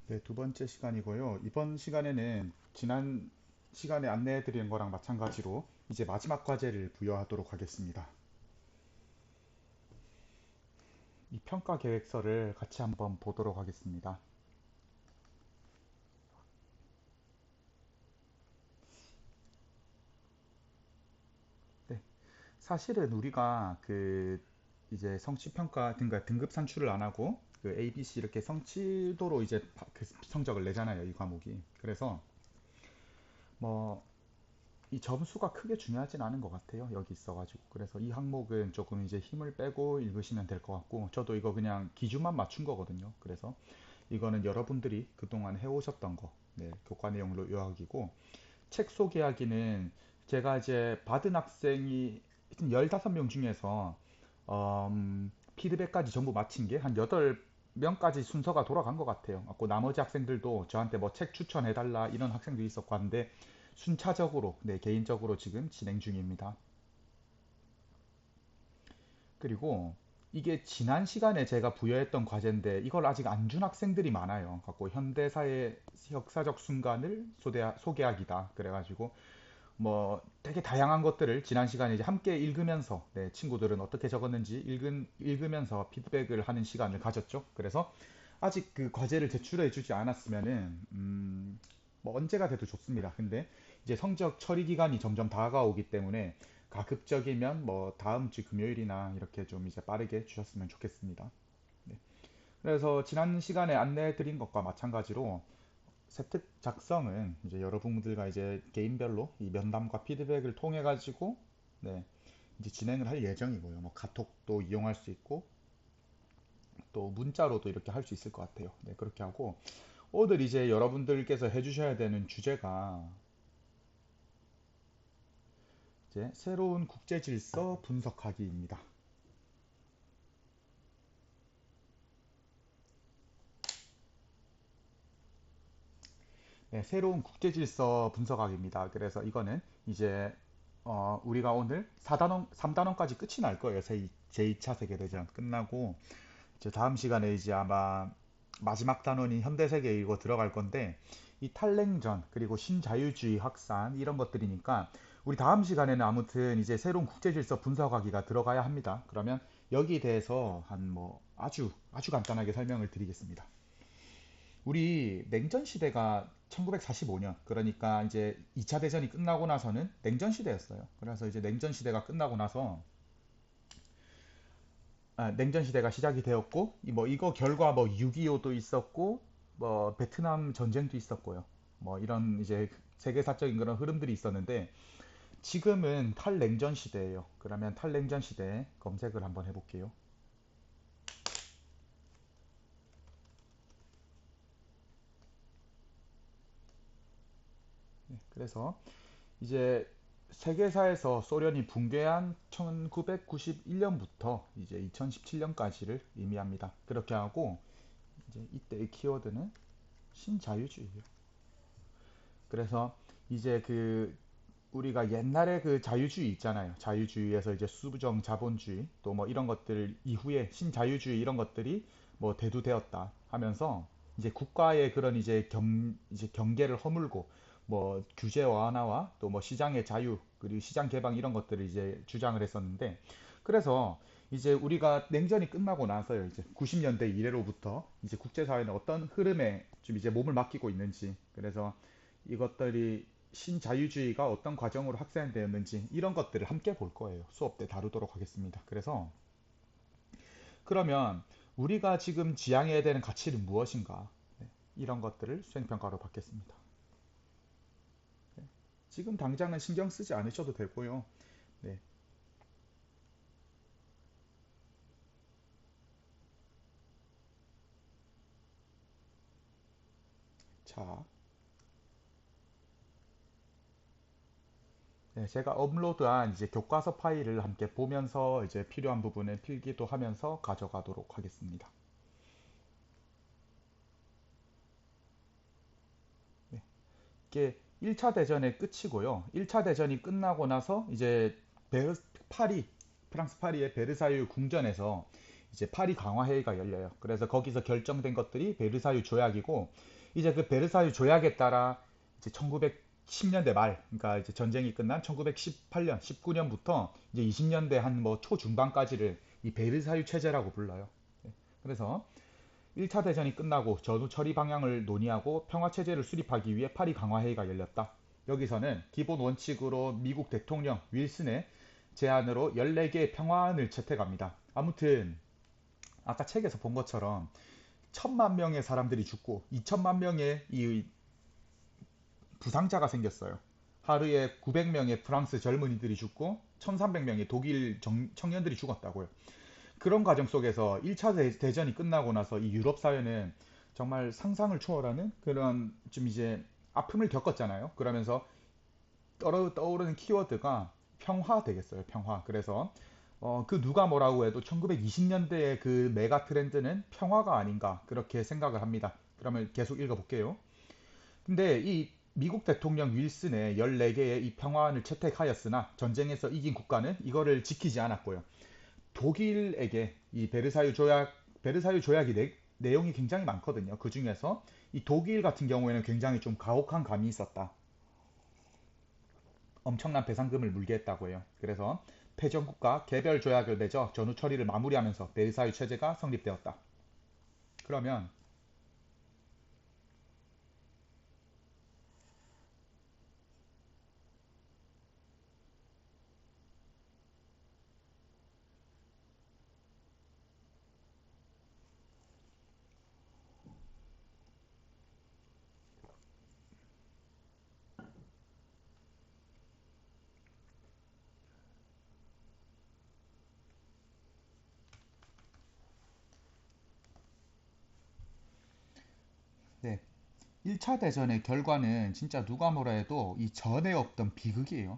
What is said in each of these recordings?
네, 두 번째 시간이고요. 이번 시간에는 지난 시간에 안내해 드린 거랑 마찬가지로 이제 마지막 과제를 부여하도록 하겠습니다. 이 평가 계획서를 같이 한번 보도록 하겠습니다. 네, 사실은 우리가 그 이제 성취 평가 등급 산출을 안 하고 그 A, B, C 이렇게 성취도로 이제 그 성적을 내잖아요, 이 과목이. 그래서 뭐 이 점수가 크게 중요하진 않은 것 같아요. 여기 있어가지고. 그래서 이 항목은 조금 이제 힘을 빼고 읽으시면 될 것 같고, 저도 이거 그냥 기준만 맞춘 거거든요. 그래서 이거는 여러분들이 그동안 해오셨던 거, 네, 교과 내용으로 요약이고, 책 소개하기는 제가 이제 받은 학생이 15명 중에서, 피드백까지 전부 마친 게 한 8명까지 순서가 돌아간 것 같아요. 그 나머지 학생들도 저한테 뭐 책 추천해달라 이런 학생도 있었고 한데, 순차적으로, 네, 개인적으로 지금 진행 중입니다. 그리고 이게 지난 시간에 제가 부여했던 과제인데 이걸 아직 안 준 학생들이 많아요. 갖고 현대사의 역사적 순간을 소개하기다. 그래가지고 뭐 되게 다양한 것들을 지난 시간에 이제 함께 읽으면서 네, 친구들은 어떻게 적었는지 읽으면서 피드백을 하는 시간을 가졌죠. 그래서 아직 그 과제를 제출해 주지 않았으면은 뭐 언제가 돼도 좋습니다. 근데 이제 성적 처리 기간이 점점 다가오기 때문에 가급적이면 뭐 다음 주 금요일이나 이렇게 좀 이제 빠르게 주셨으면 좋겠습니다. 네. 그래서 지난 시간에 안내해 드린 것과 마찬가지로 세특 작성은 이제 여러분들과 이제 개인별로 이 면담과 피드백을 통해 가지고 네, 이제 진행을 할 예정이고요. 뭐 카톡도 이용할 수 있고 또 문자로도 이렇게 할 수 있을 것 같아요. 네, 그렇게 하고 오늘 이제 여러분들께서 해주셔야 되는 주제가 이제 새로운 국제 질서 분석하기입니다. 네, 새로운 국제 질서 분석학입니다. 그래서 이거는 이제 우리가 오늘 4단원, 3단원까지 끝이 날 거예요. 제2차 세계대전 끝나고 이제 다음 시간에 이제 아마 마지막 단원인 현대세계 이거 들어갈 건데 이 탈냉전 그리고 신자유주의 확산 이런 것들이니까 우리 다음 시간에는 아무튼 이제 새로운 국제질서 분석하기가 들어가야 합니다. 그러면 여기에 대해서 한 뭐 아주 간단하게 설명을 드리겠습니다. 우리 냉전 시대가 1945년 그러니까 이제 2차 대전이 끝나고 나서는 냉전 시대였어요. 그래서 이제 냉전 시대가 끝나고 나서 냉전 시대가 시작이 되었고 뭐 이거 결과 뭐 6.25도 있었고 뭐 베트남 전쟁도 있었고요. 뭐 이런 이제 세계사적인 그런 흐름들이 있었는데 지금은 탈냉전 시대예요. 그러면 탈냉전 시대 검색을 한번 해볼게요. 그래서 이제 세계사에서 소련이 붕괴한 1991년부터 이제 2017년까지를 의미합니다. 그렇게 하고 이제 이때의 키워드는 신자유주의예요. 그래서 이제 그 우리가 옛날에 그 자유주의 있잖아요. 자유주의에서 이제 수부정 자본주의 또 뭐 이런 것들 이후에 신자유주의 이런 것들이 뭐 대두되었다 하면서 이제 국가의 그런 이제 경계를 허물고 뭐 규제 완화와 또 뭐 시장의 자유 그리고 시장 개방 이런 것들을 이제 주장을 했었는데 그래서 이제 우리가 냉전이 끝나고 나서요. 이제 90년대 이래로부터 이제 국제사회는 어떤 흐름에 좀 이제 몸을 맡기고 있는지 그래서 이것들이 신자유주의가 어떤 과정으로 확산되었는지 이런 것들을 함께 볼 거예요. 수업 때 다루도록 하겠습니다. 그래서 그러면 우리가 지금 지향해야 되는 가치는 무엇인가? 네, 이런 것들을 수행평가로 받겠습니다. 지금 당장은 신경 쓰지 않으셔도 되고요. 네, 자, 네, 제가 업로드한 이제 교과서 파일을 함께 보면서 이제 필요한 부분을 필기도 하면서 가져가도록 하겠습니다. 네, 이게 1차 대전의 끝이고요. 1차 대전이 끝나고 나서 이제 베르 파리 프랑스 파리의 베르사유 궁전에서 이제 파리 강화 회의가 열려요. 그래서 거기서 결정된 것들이 베르사유 조약이고 이제 그 베르사유 조약에 따라 이제 1910년대 말, 그러니까 이제 전쟁이 끝난 1918년, 19년부터 이제 20년대 한 뭐 초중반까지를 이 베르사유 체제라고 불러요. 그래서 1차 대전이 끝나고 전후 처리 방향을 논의하고 평화 체제를 수립하기 위해 파리 강화 회의가 열렸다. 여기서는 기본 원칙으로 미국 대통령 윌슨의 제안으로 14개의 평화안을 채택합니다. 아무튼 아까 책에서 본 것처럼 1000만 명의 사람들이 죽고 2000만 명의 이 부상자가 생겼어요. 하루에 900명의 프랑스 젊은이들이 죽고 1300명의 독일 청년들이 죽었다고요. 그런 과정 속에서 1차 대전이 끝나고 나서 이 유럽 사회는 정말 상상을 초월하는 그런 좀 이제 아픔을 겪었잖아요. 그러면서 떠오르는 키워드가 평화 되겠어요. 평화. 그래서 그 누가 뭐라고 해도 1920년대의 그 메가 트렌드는 평화가 아닌가 그렇게 생각을 합니다. 그러면 계속 읽어볼게요. 근데 이 미국 대통령 윌슨의 14개의 이 평화안을 채택하였으나 전쟁에서 이긴 국가는 이거를 지키지 않았고요. 독일에게 이 베르사유 조약이 내용이 굉장히 많거든요. 그 중에서 이 독일 같은 경우에는 굉장히 좀 가혹한 감이 있었다. 엄청난 배상금을 물게 했다고 해요. 그래서 패전국가 개별 조약을 맺어 전후 처리를 마무리하면서 베르사유 체제가 성립되었다. 그러면 네, 1차 대전의 결과는 진짜 누가 뭐라 해도 이 전에 없던 비극이에요.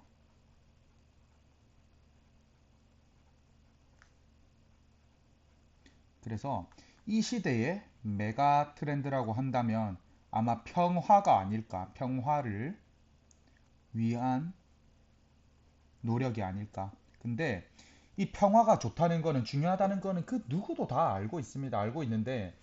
그래서 이 시대의 메가 트렌드라고 한다면 아마 평화가 아닐까, 평화를 위한 노력이 아닐까. 근데 이 평화가 좋다는 거는 중요하다는 거는 그 누구도 다 알고 있습니다. 알고 있는데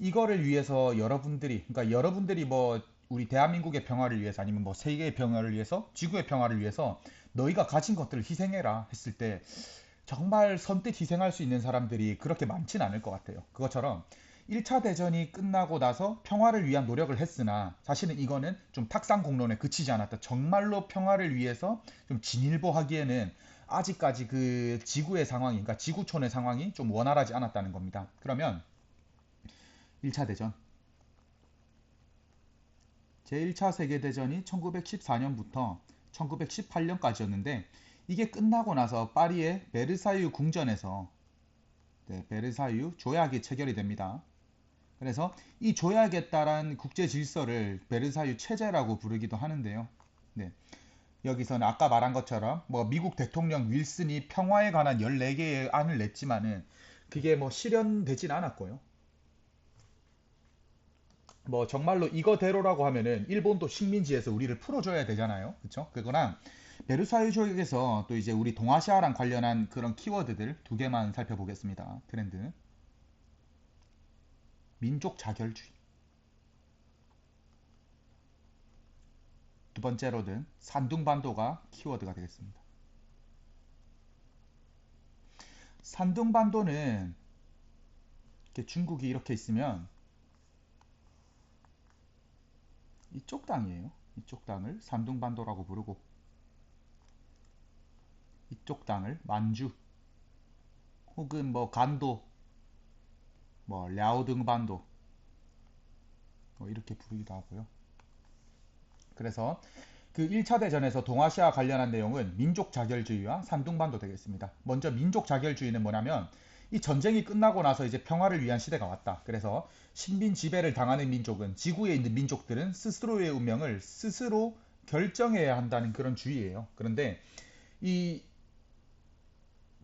이거를 위해서 여러분들이 그러니까 여러분들이 뭐 우리 대한민국의 평화를 위해서 아니면 뭐 세계의 평화를 위해서 지구의 평화를 위해서 너희가 가진 것들을 희생해라 했을 때 정말 선뜻 희생할 수 있는 사람들이 그렇게 많진 않을 것 같아요. 그것처럼 1차 대전이 끝나고 나서 평화를 위한 노력을 했으나 사실은 이거는 좀 탁상공론에 그치지 않았다. 정말로 평화를 위해서 좀 진일보하기에는 아직까지 그 지구의 상황이, 그러니까 지구촌의 상황이 좀 원활하지 않았다는 겁니다. 그러면 1차 대전. 제1차 세계대전이 1914년부터 1918년까지였는데 이게 끝나고 나서 파리의 베르사유 궁전에서 베르사유 조약이 체결이 됩니다. 그래서 이 조약에 따른 국제 질서를 베르사유 체제라고 부르기도 하는데요. 네. 여기서는 아까 말한 것처럼 뭐 미국 대통령 윌슨이 평화에 관한 14개의 안을 냈지만은 그게 뭐 실현되진 않았고요. 뭐 정말로 이거대로라고 하면은 일본도 식민지에서 우리를 풀어줘야 되잖아요. 그쵸? 그거랑 베르사유 조약에서 또 이제 우리 동아시아랑 관련한 그런 키워드들 두 개만 살펴보겠습니다. 트렌드. 민족 자결주의. 두 번째로는 산둥반도가 키워드가 되겠습니다. 산둥반도는 이렇게 중국이 이렇게 있으면 이쪽 땅이에요. 이쪽 땅을 산둥반도라고 부르고 이쪽 땅을 만주 혹은 뭐 간도, 뭐 랴오등반도 뭐 이렇게 부르기도 하고요. 그래서 그 1차 대전에서 동아시아 관련한 내용은 민족 자결주의와 산둥반도 되겠습니다. 먼저 민족 자결주의는 뭐냐면 이 전쟁이 끝나고 나서 이제 평화를 위한 시대가 왔다. 그래서 식민 지배를 당하는 민족은 지구에 있는 민족들은 스스로의 운명을 스스로 결정해야 한다는 그런 주의예요. 그런데 이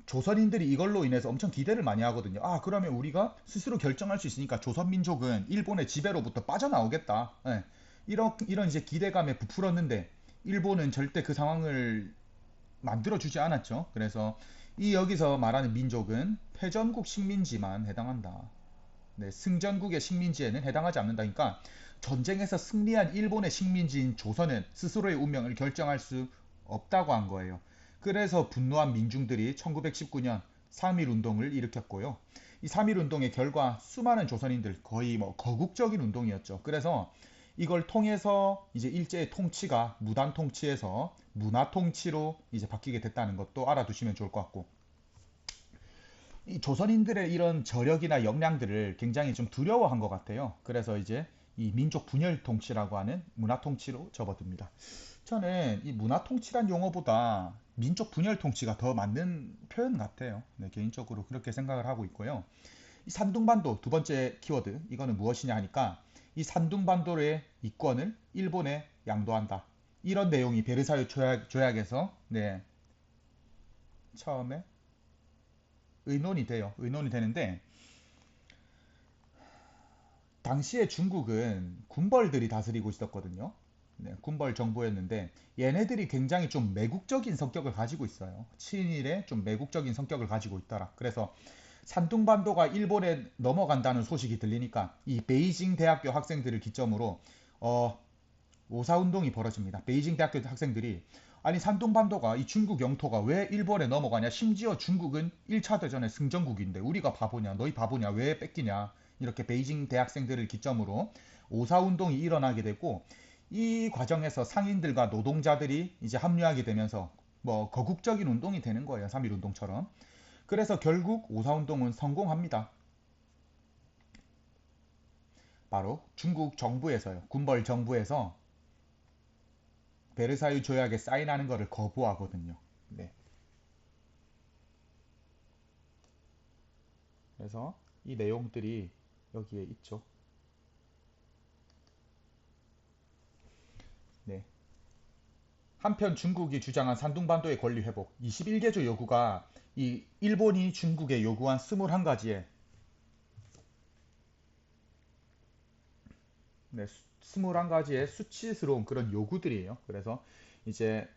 조선인들이 이걸로 인해서 엄청 기대를 많이 하거든요. 아, 그러면 우리가 스스로 결정할 수 있으니까 조선민족은 일본의 지배로부터 빠져나오겠다. 예. 이런 이제 기대감에 부풀었는데 일본은 절대 그 상황을 만들어주지 않았죠. 그래서 이 여기서 말하는 민족은 패전국 식민지만 해당한다. 네, 승전국의 식민지에는 해당하지 않는다니까 전쟁에서 승리한 일본의 식민지인 조선은 스스로의 운명을 결정할 수 없다고 한 거예요. 그래서 분노한 민중들이 1919년 3.1 운동을 일으켰고요. 이 3.1 운동의 결과 수많은 조선인들 거의 뭐 거국적인 운동이었죠. 그래서 이걸 통해서 이제 일제의 통치가 무단 통치에서 문화 통치로 이제 바뀌게 됐다는 것도 알아두시면 좋을 것 같고 이 조선인들의 이런 저력이나 역량들을 굉장히 좀 두려워한 것 같아요. 그래서 이제 이 민족 분열 통치라고 하는 문화 통치로 접어듭니다. 저는 이 문화 통치란 용어보다 민족 분열 통치가 더 맞는 표현 같아요. 네, 개인적으로 그렇게 생각을 하고 있고요. 이 산둥반도 두 번째 키워드 이거는 무엇이냐 하니까 이 산둥반도의 이권을 일본에 양도한다. 이런 내용이 베르사유 조약에서 네, 처음에 의논이 돼요. 의논이 되는데 당시에 중국은 군벌들이 다스리고 있었거든요. 네, 군벌 정부였는데 얘네들이 굉장히 좀 매국적인 성격을 가지고 있어요. 친일의 좀 매국적인 성격을 가지고 있더라. 그래서 산둥반도가 일본에 넘어간다는 소식이 들리니까 이 베이징 대학교 학생들을 기점으로 어, 오사운동이 벌어집니다. 베이징 대학교 학생들이 아니 산둥반도가 이 중국 영토가 왜 일본에 넘어가냐 심지어 중국은 1차 대전의 승전국인데 우리가 바보냐 너희 바보냐 왜 뺏기냐 이렇게 베이징 대학생들을 기점으로 오사운동이 일어나게 되고 이 과정에서 상인들과 노동자들이 이제 합류하게 되면서 뭐 거국적인 운동이 되는 거예요. 3.1 운동처럼. 그래서 결국 오사운동은 성공합니다. 바로 중국 정부에서요. 군벌 정부에서 베르사유 조약에 사인하는 것을 거부하거든요. 네. 그래서 이 내용들이 여기에 있죠. 네. 한편 중국이 주장한 산둥반도의 권리 회복 21개조 요구가 이 일본이 중국에 요구한 21가지의 네, 21가지의 수치스러운 그런 요구들이에요. 그래서 이제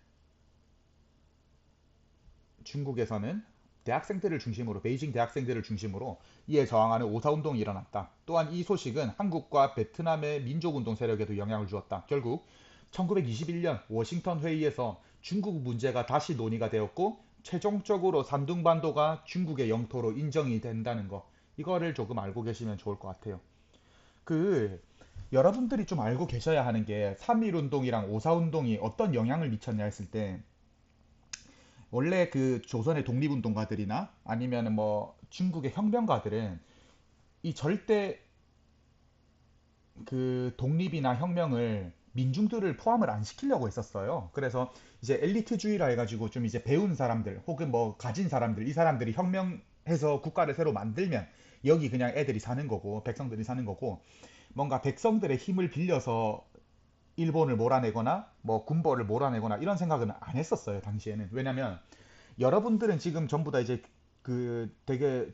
중국에서는 대학생들을 중심으로 베이징 대학생들을 중심으로 이에 저항하는 오사운동이 일어났다. 또한 이 소식은 한국과 베트남의 민족운동 세력에도 영향을 주었다. 결국 1921년 워싱턴 회의에서 중국 문제가 다시 논의가 되었고 최종적으로 산둥반도가 중국의 영토로 인정이 된다는 거 이거를 조금 알고 계시면 좋을 것 같아요. 그 여러분들이 좀 알고 계셔야 하는 게 3.1 운동이랑 5.4 운동이 어떤 영향을 미쳤냐 했을 때 원래 그 조선의 독립운동가들이나 아니면 뭐 중국의 혁명가들은 이 절대 그 독립이나 혁명을 민중들을 포함을 안 시키려고 했었어요. 그래서 이제 엘리트주의라 해가지고 좀 이제 배운 사람들 혹은 뭐 가진 사람들 이 사람들이 혁명해서 국가를 새로 만들면 여기 그냥 애들이 사는 거고 백성들이 사는 거고 뭔가 백성들의 힘을 빌려서 일본을 몰아내거나 뭐 군벌을 몰아내거나 이런 생각은 안 했었어요 당시에는. 왜냐면 여러분들은 지금 전부 다 이제 그 되게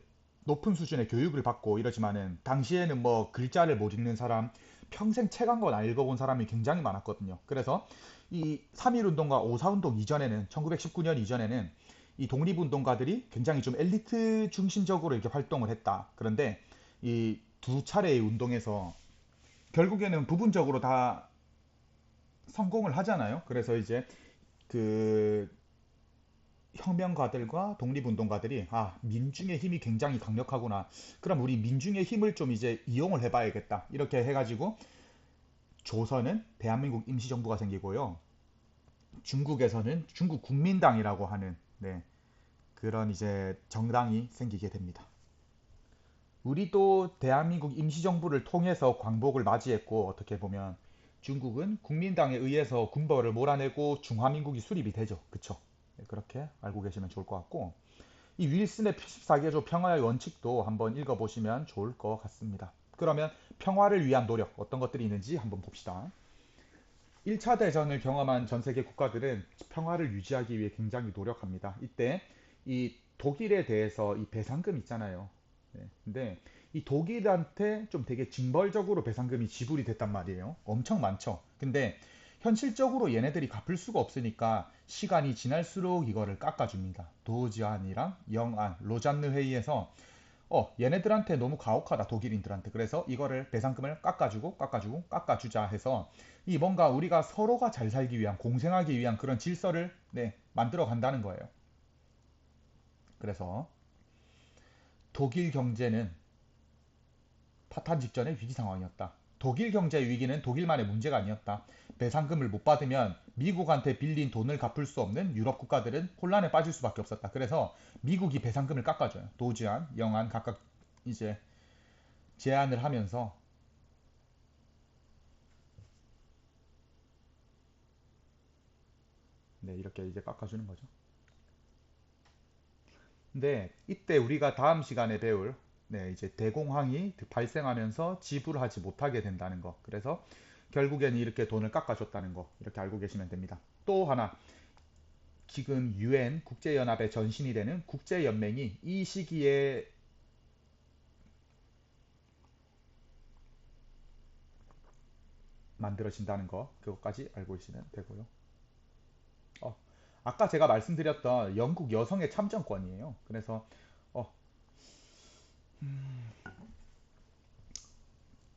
높은 수준의 교육을 받고 이러지만은 당시에는 뭐 글자를 못 읽는 사람, 평생 책 한 권 안 읽어본 사람이 굉장히 많았거든요. 그래서 이 3.1 운동과 5.4 운동 이전에는 1919년 이전에는 이 독립운동가들이 굉장히 좀 엘리트 중심적으로 이렇게 활동을 했다. 그런데 이 두 차례의 운동에서 결국에는 부분적으로 다 성공을 하잖아요. 그래서 이제 그 혁명가들과 독립운동가들이 아 민중의 힘이 굉장히 강력하구나. 그럼 우리 민중의 힘을 좀 이제 이용을 해봐야겠다. 이렇게 해가지고 조선은 대한민국 임시정부가 생기고요. 중국에서는 중국 국민당이라고 하는 네, 그런 이제 정당이 생기게 됩니다. 우리도 대한민국 임시정부를 통해서 광복을 맞이했고 어떻게 보면 중국은 국민당에 의해서 군벌을 몰아내고 중화민국이 수립이 되죠. 그쵸? 네, 그렇게 알고 계시면 좋을 것 같고 이 윌슨의 14개조 평화의 원칙도 한번 읽어보시면 좋을 것 같습니다. 그러면 평화를 위한 노력 어떤 것들이 있는지 한번 봅시다. 1차 대전을 경험한 전 세계 국가들은 평화를 유지하기 위해 굉장히 노력합니다. 이때 이 독일에 대해서 이 배상금 있잖아요. 네, 근데 이 독일한테 좀 되게 징벌적으로 배상금이 지불이 됐단 말이에요. 엄청 많죠. 근데 현실적으로 얘네들이 갚을 수가 없으니까 시간이 지날수록 이거를 깎아줍니다. 도지안이랑 영안, 로잔느 회의에서 얘네들한테 너무 가혹하다 독일인들한테 그래서 이거를 배상금을 깎아주자 해서 이 뭔가 우리가 서로가 잘 살기 위한 공생하기 위한 그런 질서를 만들어 간다는 거예요. 그래서 독일 경제는 파탄 직전의 위기 상황이었다. 독일 경제 위기는 독일만의 문제가 아니었다. 배상금을 못 받으면 미국한테 빌린 돈을 갚을 수 없는 유럽 국가들은 혼란에 빠질 수밖에 없었다. 그래서 미국이 배상금을 깎아줘요. 도지안, 영안 각각 이제 제안을 하면서 이렇게 이제 깎아주는 거죠. 근데 이때 우리가 다음 시간에 배울 이제 대공황이 발생하면서 지불하지 못하게 된다는 거. 그래서 결국에는 이렇게 돈을 깎아줬다는 거. 이렇게 알고 계시면 됩니다. 또 하나, 지금 UN 국제연합의 전신이 되는 국제연맹이 이 시기에 만들어진다는 거. 그것까지 알고 계시면 되고요. 어, 아까 제가 말씀드렸던 영국 여성의 참정권이에요. 그래서 어,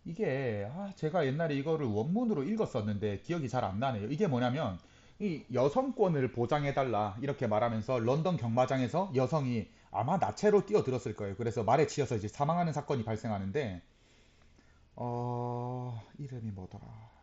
이게 제가 옛날에 이거를 원문으로 읽었었는데 기억이 잘 안 나네요. 이게 뭐냐면 이 여성권을 보장해달라 이렇게 말하면서 런던 경마장에서 여성이 아마 나체로 뛰어들었을 거예요. 그래서 말에 치여서 이제 사망하는 사건이 발생하는데 이름이 뭐더라?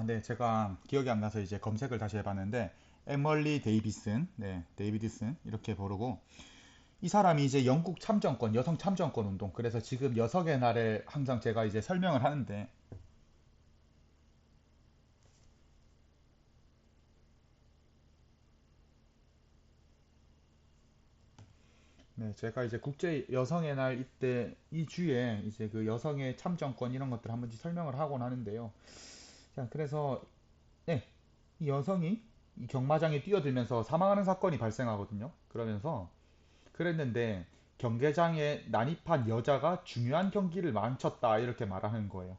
네, 제가 기억이 안 나서 이제 검색을 다시 해봤는데 에멀리 데이비슨, 데이비드슨 이렇게 부르고 이 사람이 이제 영국 참정권, 여성 참정권 운동. 그래서 지금 여성의 날에 항상 제가 이제 설명을 하는데 제가 이제 국제 여성의 날 이때 이 주에 이제 그 여성의 참정권 이런 것들 한 번씩 설명을 하곤 하는데요. 자, 그래서 네, 이 여성이 이 경마장에 뛰어들면서 사망하는 사건이 발생하거든요. 그러면서 그랬는데 경기장에 난입한 여자가 중요한 경기를 망쳤다 이렇게 말하는 거예요.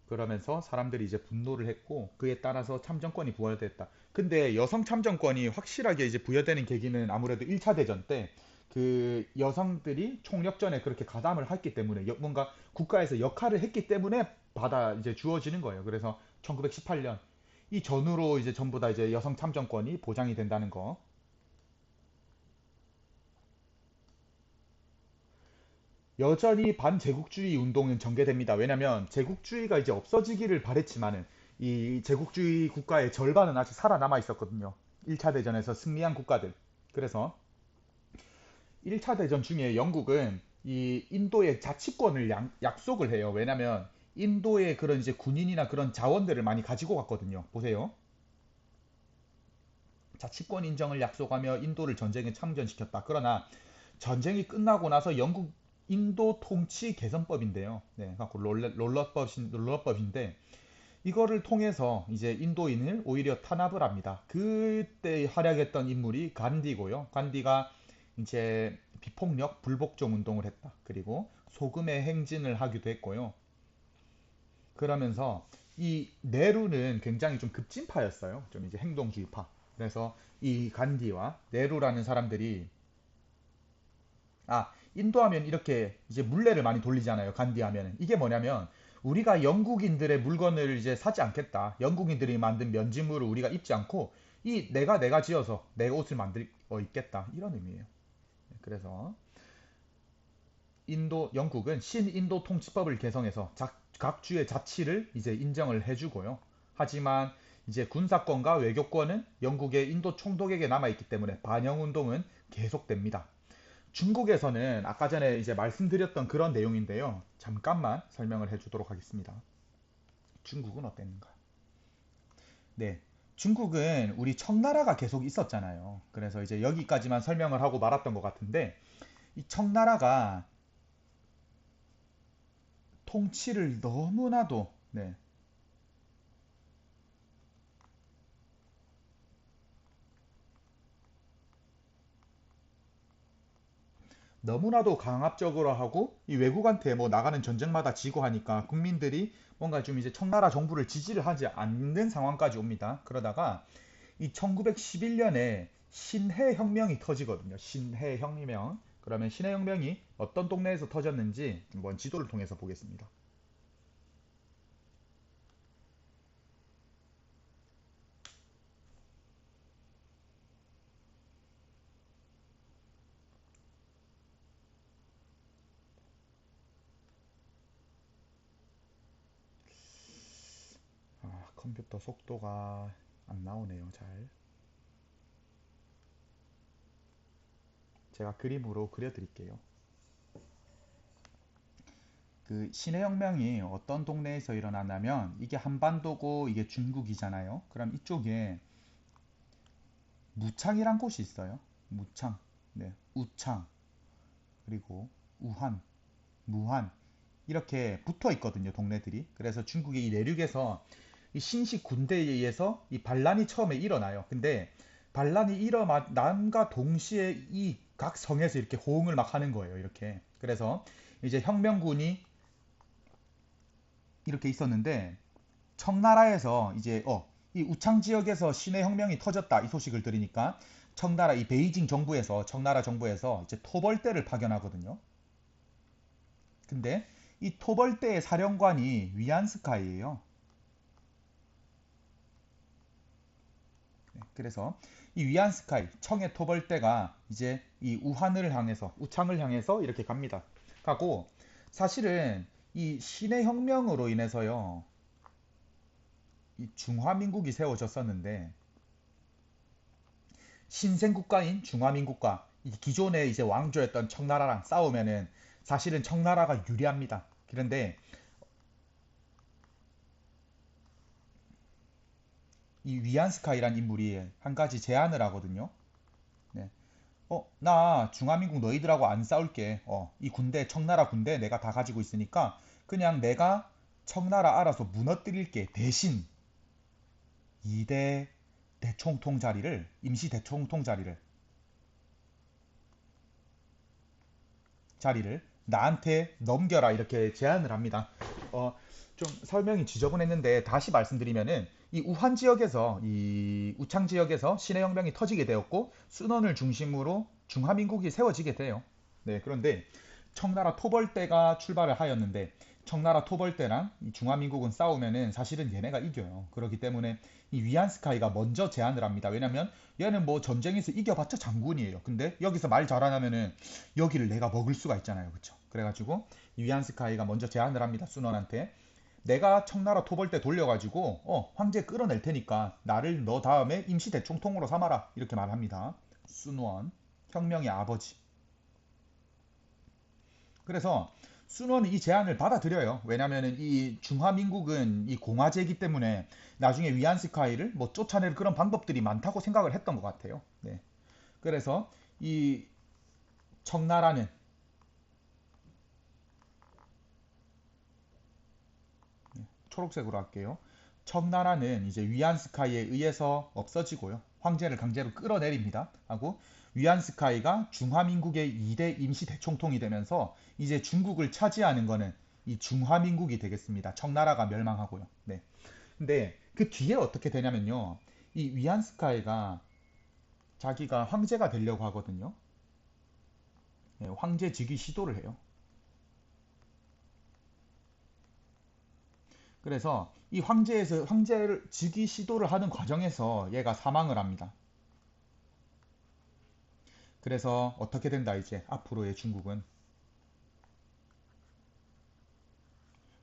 그러면서 사람들이 이제 분노를 했고 그에 따라서 참정권이 부여됐다. 근데 여성 참정권이 확실하게 이제 부여되는 계기는 아무래도 1차 대전 때 그 여성들이 총력전에 그렇게 가담을 했기 때문에 뭔가 국가에서 역할을 했기 때문에 받아 이제 주어지는 거예요. 그래서 1918년 이 전후로 이제 전부 다 이제 여성 참정권이 보장이 된다는 거. 여전히 반제국주의 운동은 전개됩니다. 왜냐하면 제국주의가 이제 없어지기를 바랬지만은 이 제국주의 국가의 절반은 아직 살아남아 있었거든요. 1차 대전에서 승리한 국가들. 그래서 1차 대전 중에 영국은 이 인도의 자치권을 약속을 해요. 왜냐하면 인도의 그런 이제 군인이나 그런 자원들을 많이 가지고 갔거든요. 보세요. 자치권 인정을 약속하며 인도를 전쟁에 참전시켰다. 그러나 전쟁이 끝나고 나서 영국 인도 통치 개선법인데요. 갖고 롤러법인데 이거를 통해서 이제 인도인을 오히려 탄압을 합니다. 그때 활약했던 인물이 간디고요. 간디가 이제 비폭력 불복종 운동을 했다. 그리고 소금의 행진을 하기도 했고요. 그러면서 이 네루는 굉장히 좀 급진파였어요. 좀 이제 행동주의파. 그래서 이 간디와 네루라는 사람들이 인도하면 이렇게 이제 물레를 많이 돌리잖아요. 간디 하면은. 이게 뭐냐면 우리가 영국인들의 물건을 이제 사지 않겠다. 영국인들이 만든 면지물을 우리가 입지 않고 이 내가 지어서 내 옷을 만들 입겠다. 이런 의미예요. 그래서 영국은 신인도 통치법을 개정해서 각 주의 자치를 이제 인정을 해주고요. 하지만 이제 군사권과 외교권은 영국의 인도 총독에게 남아있기 때문에 반영 운동은 계속됩니다. 중국에서는 아까 전에 이제 말씀드렸던 그런 내용인데요. 잠깐만 설명을 해주도록 하겠습니다. 중국은 어땠는가? 네. 중국은 우리 청나라가 계속 있었잖아요. 그래서 이제 여기까지만 설명을 하고 말았던 것 같은데, 이 청나라가 통치를 너무나도, 네, 너무나도 강압적으로 하고 이 외국한테 뭐 나가는 전쟁마다 지고 하니까 국민들이 뭔가 좀 이제 청나라 정부를 지지를 하지 않는 상황까지 옵니다. 그러다가 이 1911년에 신해혁명이 터지거든요. 신해혁명. 그러면 신해혁명이 어떤 동네에서 터졌는지 한번 지도를 통해서 보겠습니다. 아, 컴퓨터 속도가 안 나오네요. 잘. 제가 그림으로 그려드릴게요. 그 신해혁명이 어떤 동네에서 일어나냐면 이게 한반도고 이게 중국이잖아요. 그럼 이쪽에 무창이란 곳이 있어요. 무창, 네, 우창, 그리고 우한, 무한 이렇게 붙어 있거든요. 동네들이. 그래서 중국의 이 내륙에서 이 신식 군대에 의해서 이 반란이 처음에 일어나요. 근데 반란이 일어남과 동시에 이 각 성에서 이렇게 호응을 막 하는 거예요. 이렇게. 그래서 이제 혁명군이 이렇게 있었는데 청나라에서 이제 이 우창 지역에서 신해 혁명이 터졌다 이 소식을 들으니까 청나라 이 베이징 정부에서 청나라 정부에서 이제 토벌대를 파견하거든요. 근데 이 토벌대의 사령관이 위안스카이예요. 그래서 이 위안스카이 청의 토벌대가 이제 이 우한을 향해서 우창을 향해서 이렇게 갑니다. 가고 사실은 이 신해 혁명으로 인해서요. 이 중화민국이 세워졌었는데 신생국가인 중화민국과 이 기존의 이제 왕조였던 청나라랑 싸우면은 사실은 청나라가 유리합니다. 그런데 이 위안스카이란 인물이 한 가지 제안을 하거든요. 네. 나 중화민국 너희들하고 안 싸울게. 이 군대, 청나라 군대 내가 다 가지고 있으니까 그냥 내가 청나라 알아서 무너뜨릴게. 대신 2대 대총통 자리를, 임시 대총통 자리를 나한테 넘겨라 이렇게 제안을 합니다. 어, 좀 설명이 지저분했는데 다시 말씀드리면은 이 우한 지역에서 이 우창 지역에서 신해혁명이 터지게 되었고 순원을 중심으로 중화민국이 세워지게 돼요. 네, 그런데 청나라 토벌대가 출발을 하였는데 청나라 토벌대랑 이 중화민국은 싸우면은 사실은 얘네가 이겨요. 그렇기 때문에 이 위안스카이가 먼저 제안을 합니다. 왜냐면 얘는 뭐 전쟁에서 이겨봤자 장군이에요. 근데 여기서 말 잘하면은 여기를 내가 먹을 수가 있잖아요. 그쵸? 그래가지고 이 위안스카이가 먼저 제안을 합니다. 순원한테. 내가 청나라 토벌대 돌려가지고 황제 끌어낼 테니까 나를 너 다음에 임시 대총통으로 삼아라 이렇게 말합니다. 순원 혁명의 아버지. 그래서 순원은 이 제안을 받아들여요. 왜냐면은 이 중화민국은 이 공화제이기 때문에 나중에 위안스카이를 뭐 쫓아낼 그런 방법들이 많다고 생각을 했던 것 같아요. 네. 그래서 이 청나라는 초록색으로 할게요. 청나라는 이제 위안스카이에 의해서 없어지고요. 황제를 강제로 끌어내립니다. 하고 위안스카이가 중화민국의 2대 임시 대총통이 되면서 이제 중국을 차지하는 거는 이 중화민국이 되겠습니다. 청나라가 멸망하고요. 네. 근데 그 뒤에 어떻게 되냐면요. 이 위안스카이가 자기가 황제가 되려고 하거든요. 네, 황제 즉위 시도를 해요. 그래서 이 황제를 즉위 시도를 하는 과정에서 얘가 사망을 합니다. 그래서 어떻게 된다 이제 앞으로의 중국은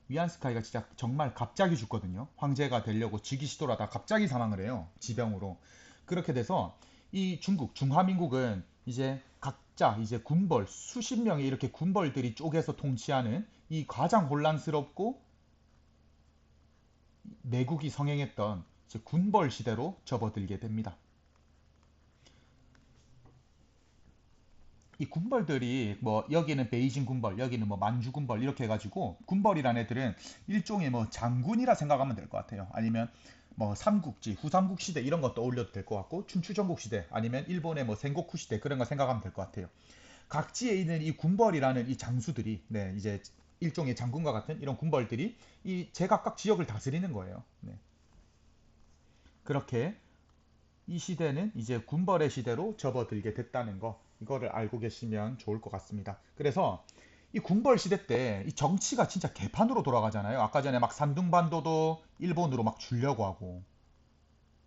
위안스카이가 진짜 정말 갑자기 죽거든요. 황제가 되려고 즉위 시도를 하다 갑자기 사망을 해요. 지병으로. 그렇게 돼서 이 중국 중화민국은 이제 각자 이제 군벌 수십 명의 이렇게 군벌들이 쪼개서 통치하는 이 가장 혼란스럽고 내국이 성행했던 이제 군벌 시대로 접어들게 됩니다. 이 군벌들이 뭐 여기는 베이징 군벌, 여기는 뭐 만주 군벌 이렇게 해가지고 군벌이란 애들은 일종의 뭐 장군이라 생각하면 될 것 같아요. 아니면 뭐 삼국지, 후삼국 시대 이런 거 떠올려도 될 것 같고 춘추전국 시대 아니면 일본의 뭐 생고쿠 시대 그런 거 생각하면 될 것 같아요. 각지에 있는 이 군벌이라는 이 장수들이 네, 이제 일종의 장군과 같은 이런 군벌들이 이 제각각 지역을 다스리는 거예요. 네. 그렇게 이 시대는 이제 군벌의 시대로 접어들게 됐다는 거 이거를 알고 계시면 좋을 것 같습니다. 그래서 이 군벌 시대 때 이 정치가 진짜 개판으로 돌아가잖아요. 아까 전에 막 산둥반도도 일본으로 막 주려고 하고.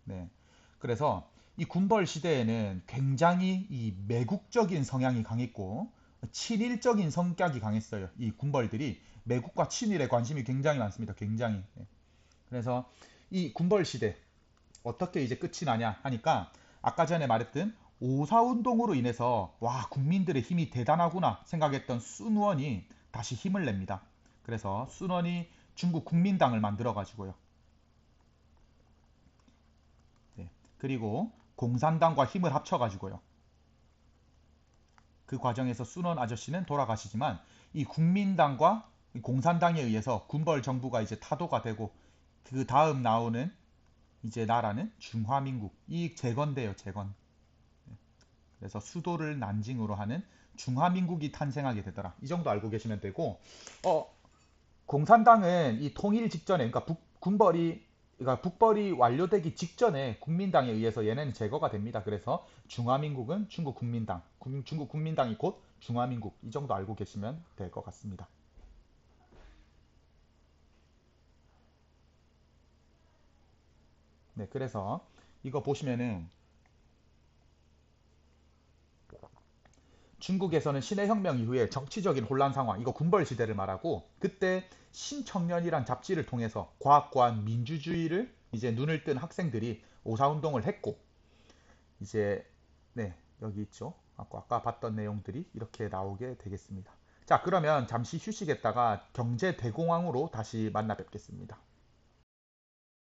네. 그래서 이 군벌 시대에는 굉장히 이 매국적인 성향이 강했고 친일적인 성격이 강했어요. 이 군벌들이 매국과 친일에 관심이 굉장히 많습니다. 굉장히. 네. 그래서 이 군벌 시대 어떻게 이제 끝이 나냐 하니까 아까 전에 말했던 오사운동으로 인해서 와 국민들의 힘이 대단하구나 생각했던 순원이 다시 힘을 냅니다. 그래서 순원이 중국 국민당을 만들어 가지고요. 네. 그리고 공산당과 힘을 합쳐 가지고요. 그 과정에서 순원 아저씨는 돌아가시지만 이 국민당과 공산당에 의해서 군벌 정부가 이제 타도가 되고 그 다음 나오는 이제 나라는 중화민국 이 재건돼요 재건. 그래서 수도를 난징으로 하는 중화민국이 탄생하게 되더라. 이 정도 알고 계시면 되고, 어, 공산당은 이 통일 직전에, 그러니까 군벌이, 그러니까 북벌이 완료되기 직전에 국민당에 의해서 얘는 제거가 됩니다. 그래서 중화민국은 중국 국민당, 중국 국민당이 곧 중화민국 이 정도 알고 계시면 될 것 같습니다. 네, 그래서 이거 보시면은 중국에서는 신해혁명 이후에 정치적인 혼란 상황, 이거 군벌 시대를 말하고 그때 신청년이란 잡지를 통해서 과학과 민주주의를 이제 눈을 뜬 학생들이 오사운동을 했고 이제 네 여기 있죠. 아까 봤던 내용들이 이렇게 나오게 되겠습니다. 자 그러면 잠시 휴식했다가 경제 대공황으로 다시 만나 뵙겠습니다.